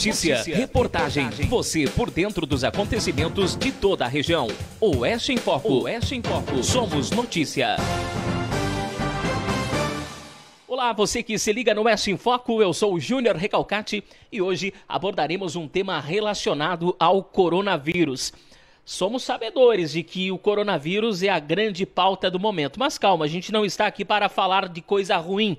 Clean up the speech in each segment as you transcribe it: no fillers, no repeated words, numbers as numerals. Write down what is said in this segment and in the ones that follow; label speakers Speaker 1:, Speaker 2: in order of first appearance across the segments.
Speaker 1: Notícia, reportagem, você por dentro dos acontecimentos de toda a região. Oeste em Foco. Somos notícia. Olá, você que se liga no Oeste em Foco, eu sou o Júnior Recalcati e hoje abordaremos um tema relacionado ao coronavírus. Somos sabedores de que o coronavírus é a grande pauta do momento, mas calma, a gente não está aqui para falar de coisa ruim.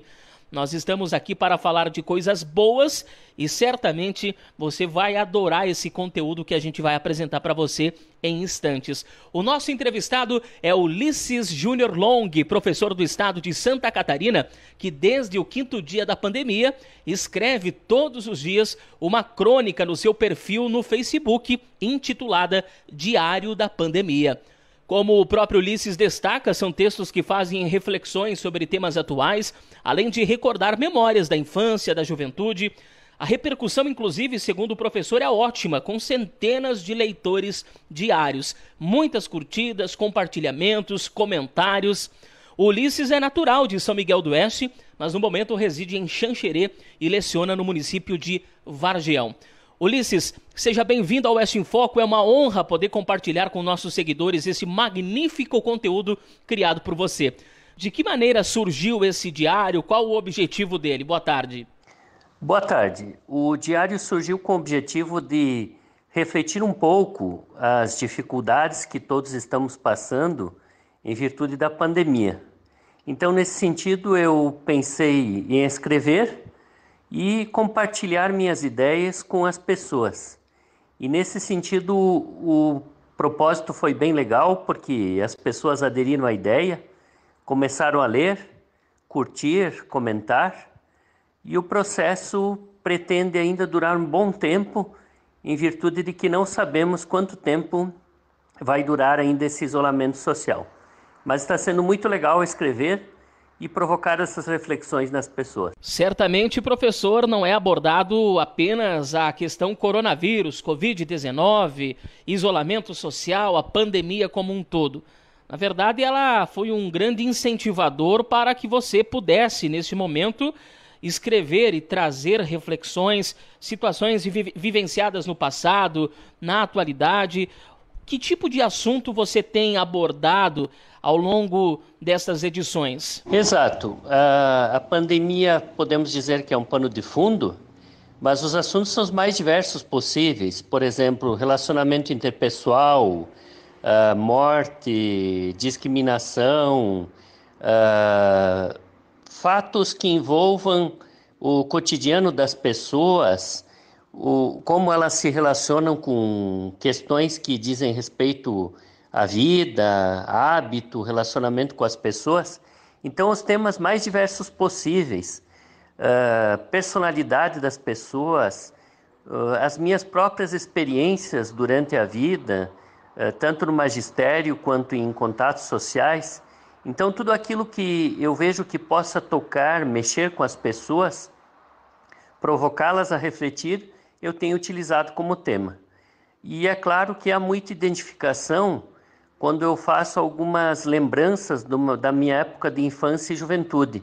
Speaker 1: Nós estamos aqui para falar de coisas boas e certamente você vai adorar esse conteúdo que a gente vai apresentar para você em instantes. O nosso entrevistado é Ulisses Júnior Long, professor do estado de Santa Catarina, que desde o 5º dia da pandemia escreve todos os dias uma crônica no seu perfil no Facebook intitulada Diário da Pandemia. Como o próprio Ulisses destaca, são textos que fazem reflexões sobre temas atuais, além de recordar memórias da infância, da juventude. A repercussão, inclusive, segundo o professor, é ótima, com centenas de leitores diários. Muitas curtidas, compartilhamentos, comentários. O Ulisses é natural de São Miguel do Oeste, mas no momento reside em Xanxerê e leciona no município de Vargeão. Ulisses, seja bem-vindo ao Oeste em Foco, é uma honra poder compartilhar com nossos seguidores esse magnífico conteúdo criado por você. De que maneira surgiu esse diário? Qual o objetivo dele? Boa tarde.
Speaker 2: Boa tarde. O diário surgiu com o objetivo de refletir um pouco as dificuldades que todos estamos passando em virtude da pandemia. Então, nesse sentido, eu pensei em escrever e compartilhar minhas ideias com as pessoas. E nesse sentido, o propósito foi bem legal, porque as pessoas aderiram à ideia, começaram a ler, curtir, comentar, e o processo pretende ainda durar um bom tempo, em virtude de que não sabemos quanto tempo vai durar ainda esse isolamento social. Mas está sendo muito legal escrever e provocar essas reflexões nas pessoas.
Speaker 1: Certamente, professor, não é abordado apenas a questão coronavírus, Covid-19, isolamento social, a pandemia como um todo. Na verdade, ela foi um grande incentivador para que você pudesse, nesse momento, escrever e trazer reflexões, situações vivenciadas no passado, na atualidade. Que tipo de assunto você tem abordado ao longo dessas edições?
Speaker 2: Exato. A pandemia, podemos dizer que é um pano de fundo, mas os assuntos são os mais diversos possíveis. Por exemplo, relacionamento interpessoal, morte, discriminação, fatos que envolvam o cotidiano das pessoas, como elas se relacionam com questões que dizem respeito à vida, hábito, relacionamento com as pessoas. Então, os temas mais diversos possíveis, personalidade das pessoas, as minhas próprias experiências durante a vida, tanto no magistério quanto em contatos sociais. Então, tudo aquilo que eu vejo que possa tocar, mexer com as pessoas, provocá-las a refletir, eu tenho utilizado como tema. E é claro que há muita identificação quando eu faço algumas lembranças da minha época de infância e juventude.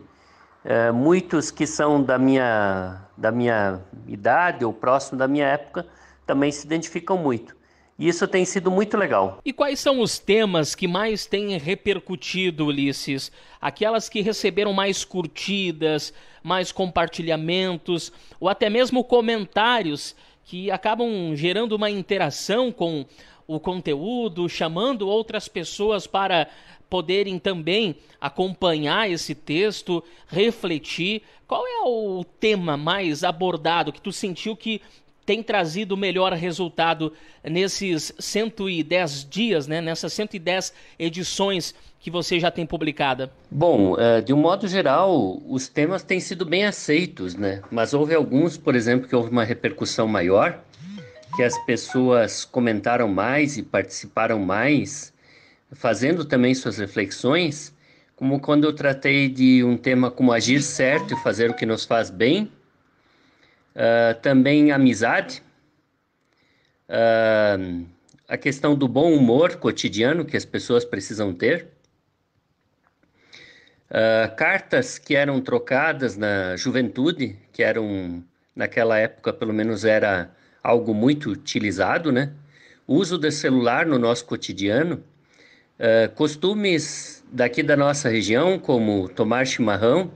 Speaker 2: Muitos que são da minha idade ou próximo da minha época também se identificam muito. E isso tem sido muito legal.
Speaker 1: E quais são os temas que mais têm repercutido, Ulisses? Aquelas que receberam mais curtidas, mais compartilhamentos, ou até mesmo comentários que acabam gerando uma interação com o conteúdo, chamando outras pessoas para poderem também acompanhar esse texto, refletir. Qual é o tema mais abordado que tu sentiu que tem trazido o melhor resultado nesses 110 dias, né? Nessas 110 edições que você já tem publicada?
Speaker 2: Bom, de um modo geral, os temas têm sido bem aceitos, né? Mas houve alguns, por exemplo, que houve uma repercussão maior, que as pessoas comentaram mais e participaram mais, fazendo também suas reflexões, como quando eu tratei de um tema como agir certo e fazer o que nos faz bem, também amizade, a questão do bom humor cotidiano que as pessoas precisam ter, cartas que eram trocadas na juventude, que eram naquela época pelo menos era algo muito utilizado, né? O uso do celular no nosso cotidiano, costumes daqui da nossa região, como tomar chimarrão,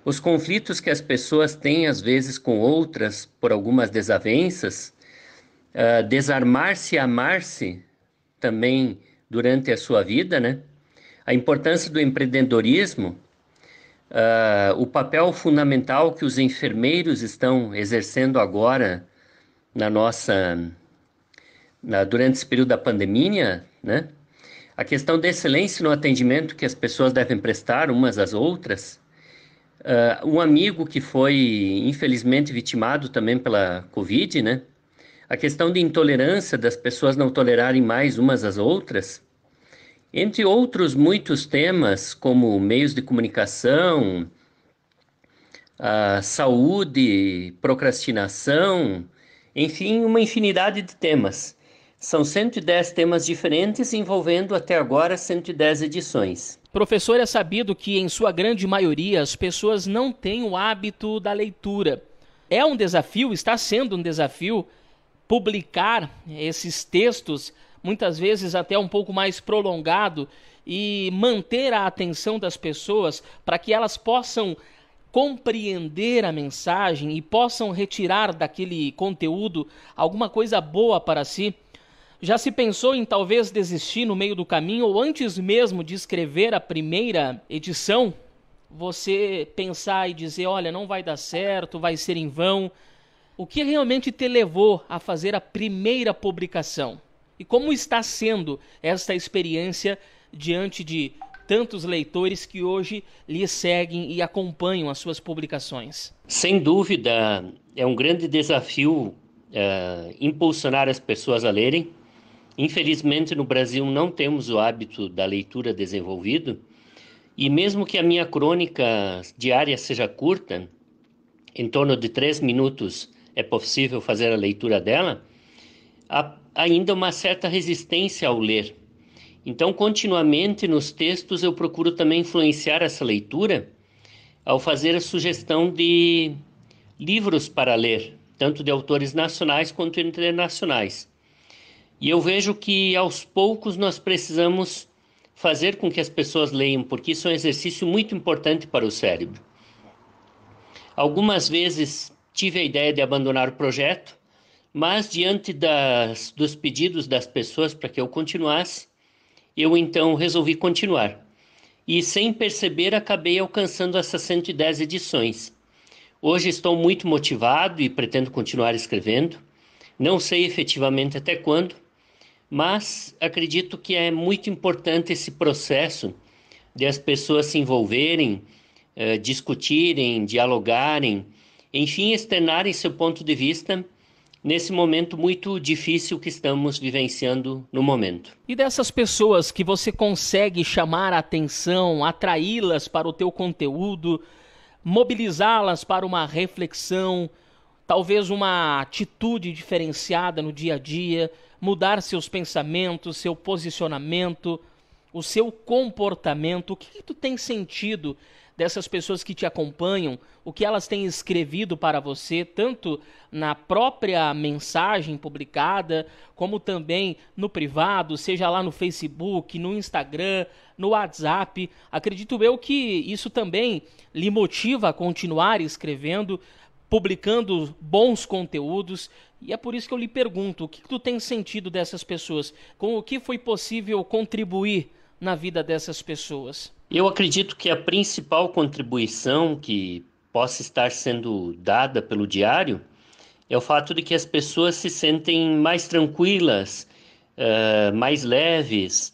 Speaker 2: os conflitos que as pessoas têm às vezes com outras por algumas desavenças, desarmar-se e amar-se também durante a sua vida, né? A importância do empreendedorismo, o papel fundamental que os enfermeiros estão exercendo agora durante esse período da pandemia, né? A questão da excelência no atendimento que as pessoas devem prestar umas às outras. Um amigo que foi infelizmente vitimado também pela Covid, né? A questão de intolerância das pessoas não tolerarem mais umas às outras. Entre outros muitos temas, como meios de comunicação, saúde, procrastinação, enfim, uma infinidade de temas. São 110 temas diferentes, envolvendo até agora 110 edições.
Speaker 1: Professor, é sabido que, em sua grande maioria, as pessoas não têm o hábito da leitura. É um desafio, está sendo um desafio, publicar esses textos, muitas vezes até um pouco mais prolongado, e manter a atenção das pessoas para que elas possam compreender a mensagem e possam retirar daquele conteúdo alguma coisa boa para si. Já se pensou em talvez desistir no meio do caminho ou antes mesmo de escrever a primeira edição? Você pensar e dizer, olha, não vai dar certo, vai ser em vão. O que realmente te levou a fazer a primeira publicação? E como está sendo esta experiência diante de tantos leitores que hoje lhe seguem e acompanham as suas publicações?
Speaker 2: Sem dúvida, é um grande desafio impulsionar as pessoas a lerem. Infelizmente, no Brasil não temos o hábito da leitura desenvolvido, e mesmo que a minha crônica diária seja curta, em torno de 3 minutos é possível fazer a leitura dela, há ainda uma certa resistência ao ler. Então, continuamente nos textos eu procuro também influenciar essa leitura ao fazer a sugestão de livros para ler, tanto de autores nacionais quanto internacionais. E eu vejo que aos poucos nós precisamos fazer com que as pessoas leiam, porque isso é um exercício muito importante para o cérebro. Algumas vezes tive a ideia de abandonar o projeto, mas diante dos pedidos das pessoas para que eu continuasse, eu então resolvi continuar. E sem perceber acabei alcançando essas 110 edições. Hoje estou muito motivado e pretendo continuar escrevendo. Não sei efetivamente até quando, mas acredito que é muito importante esse processo de as pessoas se envolverem, discutirem, dialogarem, enfim, externarem seu ponto de vista nesse momento muito difícil que estamos vivenciando no momento.
Speaker 1: E dessas pessoas que você consegue chamar a atenção, atraí-las para o teu conteúdo, mobilizá-las para uma reflexão, talvez uma atitude diferenciada no dia a dia, mudar seus pensamentos, seu posicionamento, o seu comportamento. O que tu tem sentido dessas pessoas que te acompanham, o que elas têm escrevido para você, tanto na própria mensagem publicada, como também no privado, seja lá no Facebook, no Instagram, no WhatsApp. Acredito eu que isso também lhe motiva a continuar escrevendo, publicando bons conteúdos, e é por isso que eu lhe pergunto, o que tu tem sentido dessas pessoas? Com o que foi possível contribuir na vida dessas pessoas?
Speaker 2: Eu acredito que a principal contribuição que possa estar sendo dada pelo diário é o fato de que as pessoas se sentem mais tranquilas, mais leves.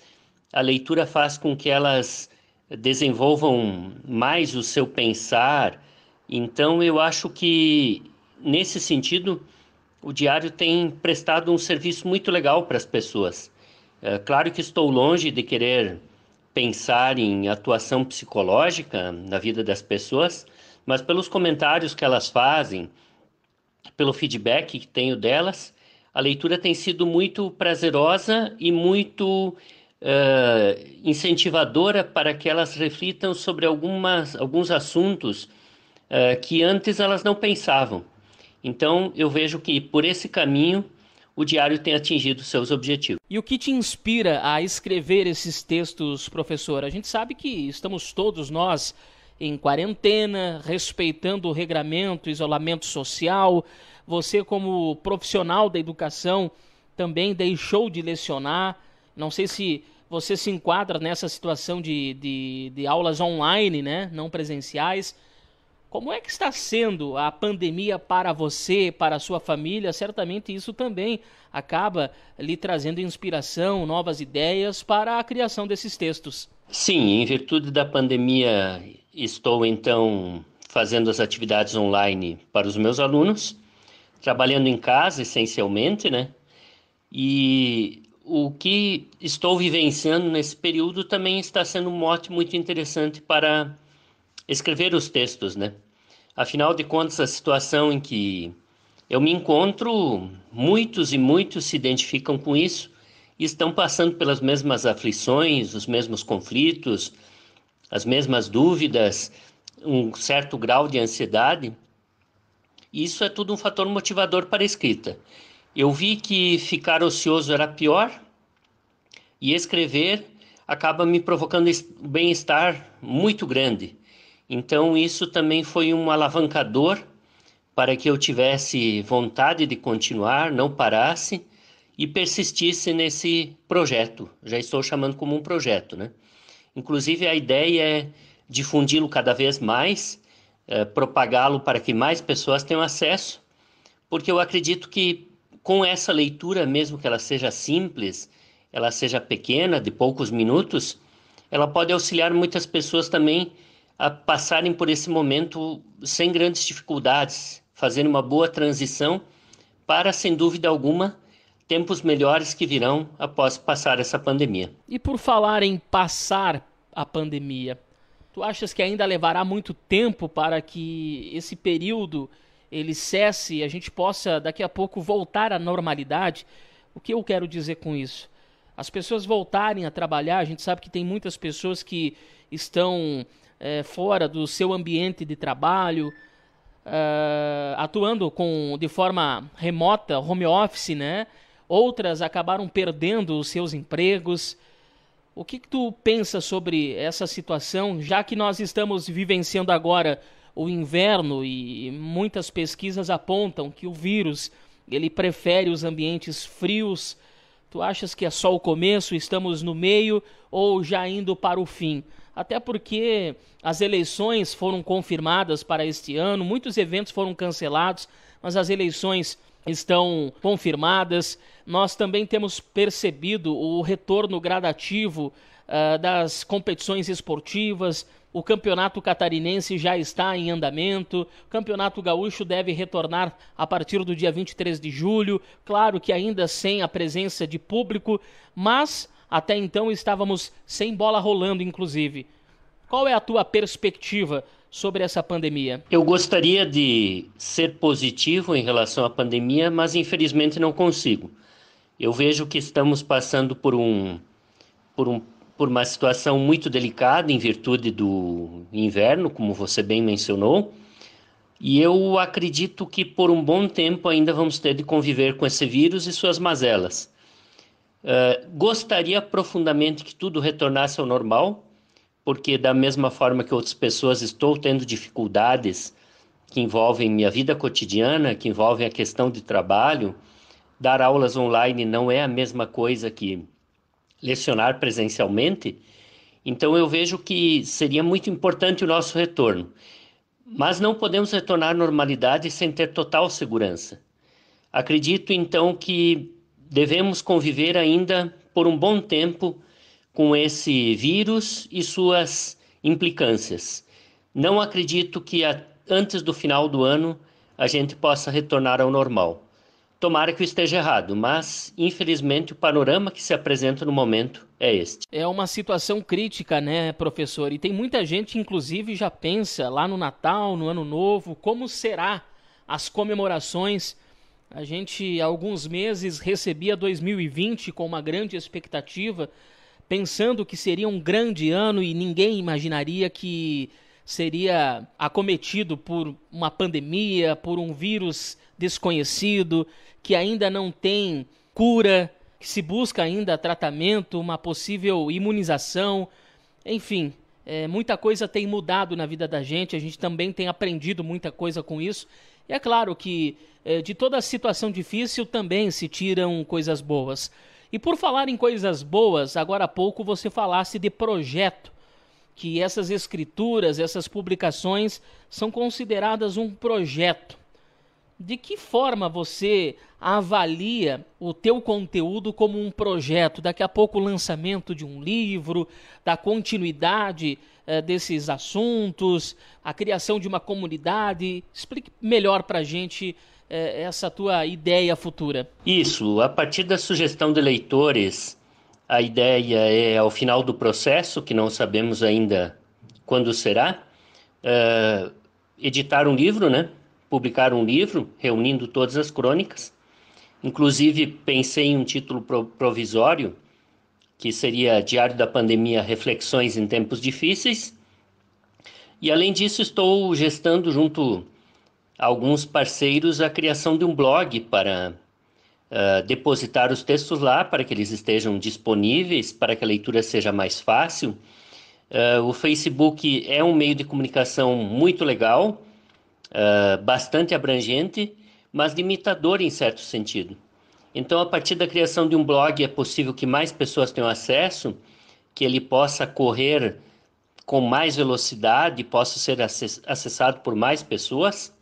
Speaker 2: A leitura faz com que elas desenvolvam mais o seu pensar. Então, eu acho que, nesse sentido, o diário tem prestado um serviço muito legal para as pessoas. Claro que estou longe de querer pensar em atuação psicológica na vida das pessoas, mas pelos comentários que elas fazem, pelo feedback que tenho delas, a leitura tem sido muito prazerosa e muito incentivadora para que elas reflitam sobre alguns assuntos que antes elas não pensavam. Então, eu vejo que por esse caminho o diário tem atingido seus objetivos.
Speaker 1: E o que te inspira a escrever esses textos, professor? A gente sabe que estamos todos nós em quarentena, respeitando o regramento, isolamento social. Você, como profissional da educação, também deixou de lecionar. Não sei se você se enquadra nessa situação de aulas online, né? Não presenciais. Como é que está sendo a pandemia para você, para a sua família? Certamente isso também acaba lhe trazendo inspiração, novas ideias para a criação desses textos.
Speaker 2: Sim, em virtude da pandemia, estou então fazendo as atividades online para os meus alunos, trabalhando em casa essencialmente, né? E o que estou vivenciando nesse período também está sendo um mote muito interessante para escrever os textos, né? Afinal de contas, a situação em que eu me encontro, muitos e muitos se identificam com isso e estão passando pelas mesmas aflições, os mesmos conflitos, as mesmas dúvidas, um certo grau de ansiedade. Isso é tudo um fator motivador para a escrita. Eu vi que ficar ocioso era pior e escrever acaba me provocando um bem-estar muito grande. Então isso também foi um alavancador para que eu tivesse vontade de continuar, não parasse e persistisse nesse projeto. Já estou chamando como um projeto, né? Inclusive a ideia é difundi-lo cada vez mais, propagá-lo para que mais pessoas tenham acesso, porque eu acredito que com essa leitura, mesmo que ela seja simples, ela seja pequena, de poucos minutos, ela pode auxiliar muitas pessoas também a passarem por esse momento sem grandes dificuldades, fazendo uma boa transição para, sem dúvida alguma, tempos melhores que virão após passar essa pandemia.
Speaker 1: E por falar em passar a pandemia, tu achas que ainda levará muito tempo para que esse período ele cesse e a gente possa daqui a pouco voltar à normalidade? O que eu quero dizer com isso? As pessoas voltarem a trabalhar, a gente sabe que tem muitas pessoas que estão fora do seu ambiente de trabalho, atuando de forma remota, home office, né? Outras acabaram perdendo os seus empregos. O que tu pensa sobre essa situação, já que nós estamos vivenciando agora o inverno e muitas pesquisas apontam que o vírus ele prefere os ambientes frios? Tu achas que é só o começo, estamos no meio ou já indo para o fim? Até porque as eleições foram confirmadas para este ano, muitos eventos foram cancelados, mas as eleições estão confirmadas. Nós também temos percebido o retorno gradativo das competições esportivas. O campeonato catarinense já está em andamento, o campeonato gaúcho deve retornar a partir do dia 23 de julho, claro que ainda sem a presença de público, mas até então estávamos sem bola rolando, inclusive. Qual é a tua perspectiva sobre essa pandemia?
Speaker 2: Eu gostaria de ser positivo em relação à pandemia, mas infelizmente não consigo. Eu vejo que estamos passando por uma situação muito delicada em virtude do inverno, como você bem mencionou, e eu acredito que por um bom tempo ainda vamos ter de conviver com esse vírus e suas mazelas. Gostaria profundamente que tudo retornasse ao normal, porque da mesma forma que outras pessoas estou tendo dificuldades que envolvem minha vida cotidiana, que envolvem a questão de trabalho. Dar aulas online não é a mesma coisa que lecionar presencialmente, então eu vejo que seria muito importante o nosso retorno. Mas não podemos retornar à normalidade sem ter total segurança. Acredito então que devemos conviver ainda por um bom tempo com esse vírus e suas implicâncias. Não acredito que antes do final do ano a gente possa retornar ao normal. Tomara que eu esteja errado, mas infelizmente o panorama que se apresenta no momento é este.
Speaker 1: É uma situação crítica, né, professor? E tem muita gente, inclusive, já pensa lá no Natal, no Ano Novo, como será as comemorações. A gente, há alguns meses, recebia 2020 com uma grande expectativa, pensando que seria um grande ano e ninguém imaginaria que seria acometido por uma pandemia, por um vírus desconhecido, que ainda não tem cura, que se busca ainda tratamento, uma possível imunização, enfim, muita coisa tem mudado na vida da gente, a gente também tem aprendido muita coisa com isso. E é claro que de toda situação difícil também se tiram coisas boas. E por falar em coisas boas, agora há pouco você falasse de projeto, que essas escrituras, essas publicações são consideradas um projeto. De que forma você avalia o teu conteúdo como um projeto? Daqui a pouco o lançamento de um livro, da continuidade desses assuntos, a criação de uma comunidade. Explique melhor para a gente essa tua ideia futura.
Speaker 2: Isso, a partir da sugestão de leitores, a ideia é, ao final do processo, que não sabemos ainda quando será, editar um livro, né? Publicar um livro, reunindo todas as crônicas. Inclusive, pensei em um título provisório, que seria Diário da Pandemia, Reflexões em Tempos Difíceis. E, além disso, estou gestando, junto a alguns parceiros, a criação de um blog para depositar os textos lá, para que eles estejam disponíveis, para que a leitura seja mais fácil. O Facebook é um meio de comunicação muito legal, bastante abrangente, mas limitador em certo sentido. Então, a partir da criação de um blog, é possível que mais pessoas tenham acesso, que ele possa correr com mais velocidade, possa ser acessado por mais pessoas.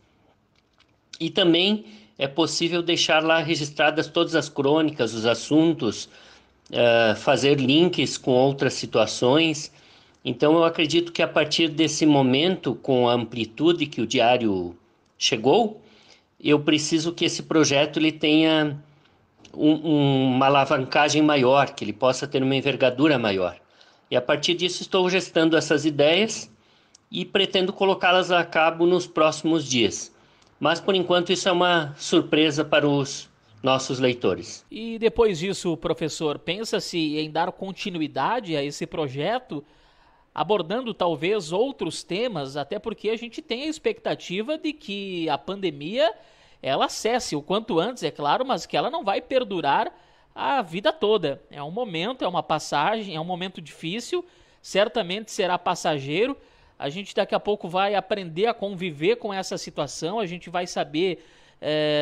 Speaker 2: E também é possível deixar lá registradas todas as crônicas, os assuntos, fazer links com outras situações. Então, eu acredito que a partir desse momento, com a amplitude que o diário chegou, eu preciso que esse projeto ele tenha uma alavancagem maior, que ele possa ter uma envergadura maior. E a partir disso estou gestando essas ideias e pretendo colocá-las a cabo nos próximos dias. Mas, por enquanto, isso é uma surpresa para os nossos leitores.
Speaker 1: E depois disso, professor, pensa-se em dar continuidade a esse projeto, abordando talvez outros temas, até porque a gente tem a expectativa de que a pandemia ela cesse o quanto antes, é claro, mas que ela não vai perdurar a vida toda. É um momento, é uma passagem, é um momento difícil, certamente será passageiro. A gente daqui a pouco vai aprender a conviver com essa situação, a gente vai saber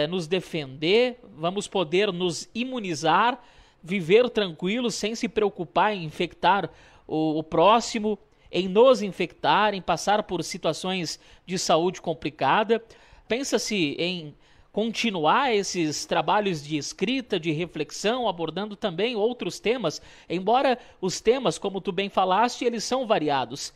Speaker 1: nos defender, vamos poder nos imunizar, viver tranquilos, sem se preocupar em infectar o próximo, em nos infectar, em passar por situações de saúde complicada. Pensa-se em continuar esses trabalhos de escrita, de reflexão, abordando também outros temas, embora os temas, como tu bem falaste, eles são variados.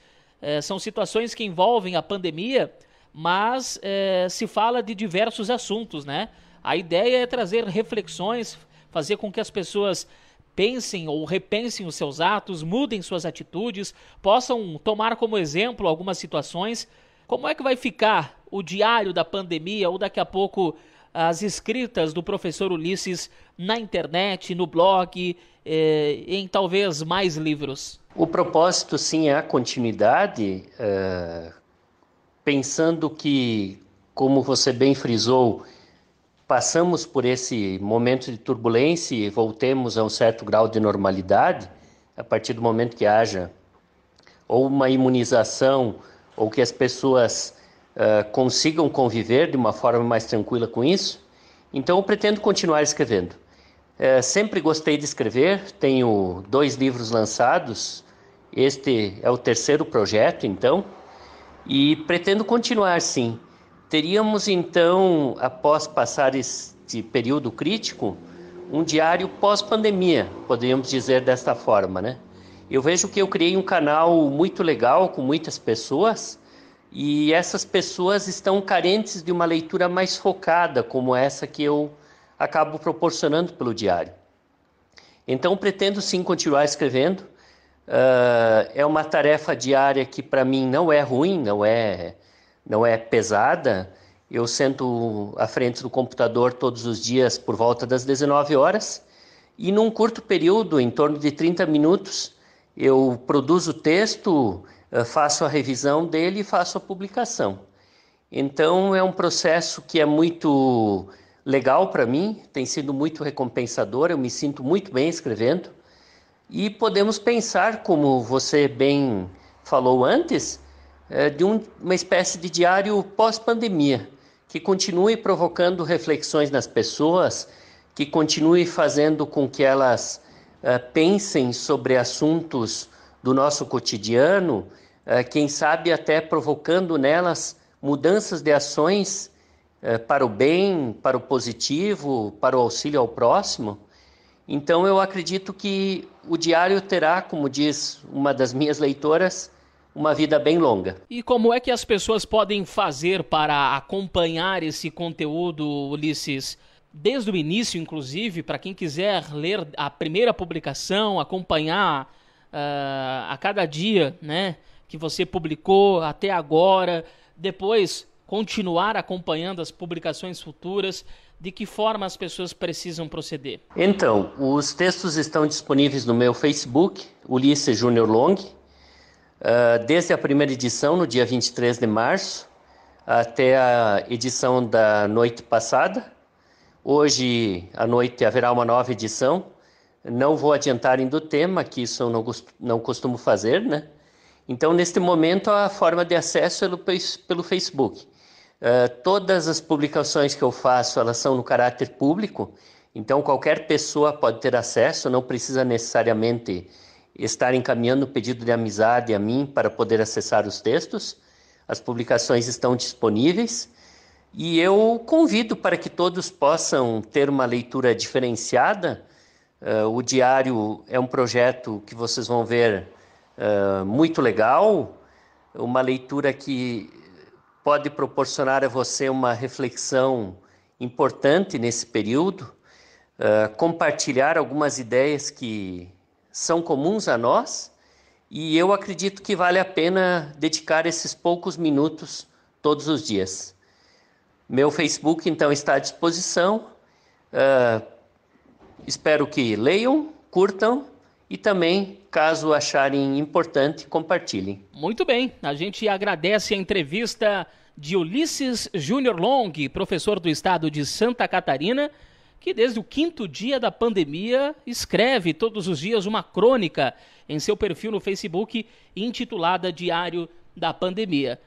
Speaker 1: São situações que envolvem a pandemia, mas se fala de diversos assuntos, né? A ideia é trazer reflexões, fazer com que as pessoas pensem ou repensem os seus atos, mudem suas atitudes, possam tomar como exemplo algumas situações. Como é que vai ficar o diário da pandemia ou daqui a pouco as escritas do professor Ulisses na internet, no blog, em talvez mais livros?
Speaker 2: O propósito, sim, é a continuidade, pensando que, como você bem frisou, passamos por esse momento de turbulência e voltemos a um certo grau de normalidade, a partir do momento que haja ou uma imunização ou que as pessoas consigam conviver de uma forma mais tranquila com isso. Então eu pretendo continuar escrevendo. Sempre gostei de escrever, tenho 2 livros lançados, este é o 3º projeto, então, e pretendo continuar, sim. Teríamos, então, após passar este período crítico, um diário pós-pandemia, poderíamos dizer desta forma, né? Eu vejo que eu criei um canal muito legal, com muitas pessoas, e essas pessoas estão carentes de uma leitura mais focada, como essa que eu acabo proporcionando pelo diário. Então, pretendo sim continuar escrevendo. É uma tarefa diária que para mim não é ruim, não é pesada. Eu sento à frente do computador todos os dias por volta das 19 horas e num curto período, em torno de 30 minutos, eu produzo o texto, faço a revisão dele e faço a publicação. Então é um processo que é muito legal para mim, tem sido muito recompensador, eu me sinto muito bem escrevendo. E podemos pensar, como você bem falou antes, de uma espécie de diário pós-pandemia, que continue provocando reflexões nas pessoas, que continue fazendo com que elas pensem sobre assuntos do nosso cotidiano, quem sabe até provocando nelas mudanças de ações para o bem, para o positivo, para o auxílio ao próximo. Então eu acredito que o diário terá, como diz uma das minhas leitoras, uma vida bem longa.
Speaker 1: E como é que as pessoas podem fazer para acompanhar esse conteúdo, Ulisses? Desde o início, inclusive, para quem quiser ler a primeira publicação, acompanhar a cada dia, né, que você publicou até agora, depois continuar acompanhando as publicações futuras, de que forma as pessoas precisam proceder?
Speaker 2: Então, os textos estão disponíveis no meu Facebook, Ulisses Júnior Long, desde a primeira edição, no dia 23 de março, até a edição da noite passada. Hoje à noite haverá uma nova edição. Não vou adiantar ainda o tema, que isso eu não costumo fazer, né? Então, neste momento, a forma de acesso é pelo Facebook. Todas as publicações que eu faço, elas são no caráter público, então qualquer pessoa pode ter acesso, não precisa necessariamente estar encaminhando pedido de amizade a mim para poder acessar os textos. As publicações estão disponíveis e eu convido para que todos possam ter uma leitura diferenciada. O diário é um projeto que vocês vão ver muito legal, uma leitura que pode proporcionar a você uma reflexão importante nesse período, compartilhar algumas ideias que são comuns a nós, e eu acredito que vale a pena dedicar esses poucos minutos todos os dias. Meu Facebook, então, está à disposição. Espero que leiam, curtam e também, caso acharem importante, compartilhem.
Speaker 1: Muito bem, a gente agradece a entrevista de Ulisses Júnior Long, professor do estado de Santa Catarina, que desde o 5º dia da pandemia escreve todos os dias uma crônica em seu perfil no Facebook intitulada Diário da Pandemia.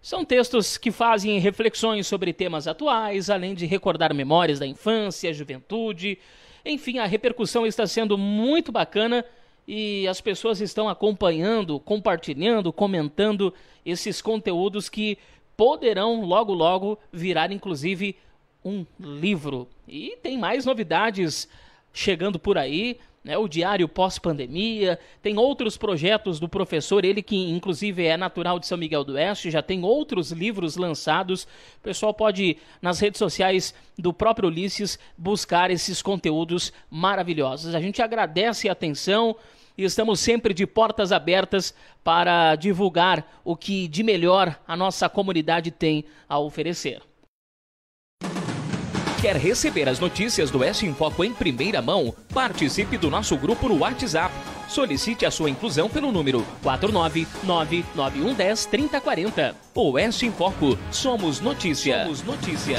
Speaker 1: São textos que fazem reflexões sobre temas atuais, além de recordar memórias da infância, juventude. Enfim, a repercussão está sendo muito bacana e as pessoas estão acompanhando, compartilhando, comentando esses conteúdos que poderão logo logo virar inclusive um livro. E tem mais novidades chegando por aí, né? O Diário Pós-Pandemia, tem outros projetos do professor, ele que inclusive é natural de São Miguel do Oeste, já tem outros livros lançados. O pessoal pode, nas redes sociais do próprio Ulisses, buscar esses conteúdos maravilhosos. A gente agradece a atenção e estamos sempre de portas abertas para divulgar o que de melhor a nossa comunidade tem a oferecer. Quer receber as notícias do Oeste em Foco em primeira mão? Participe do nosso grupo no WhatsApp. Solicite a sua inclusão pelo número 49991103040. Oeste em Foco. Somos notícia. Somos notícia.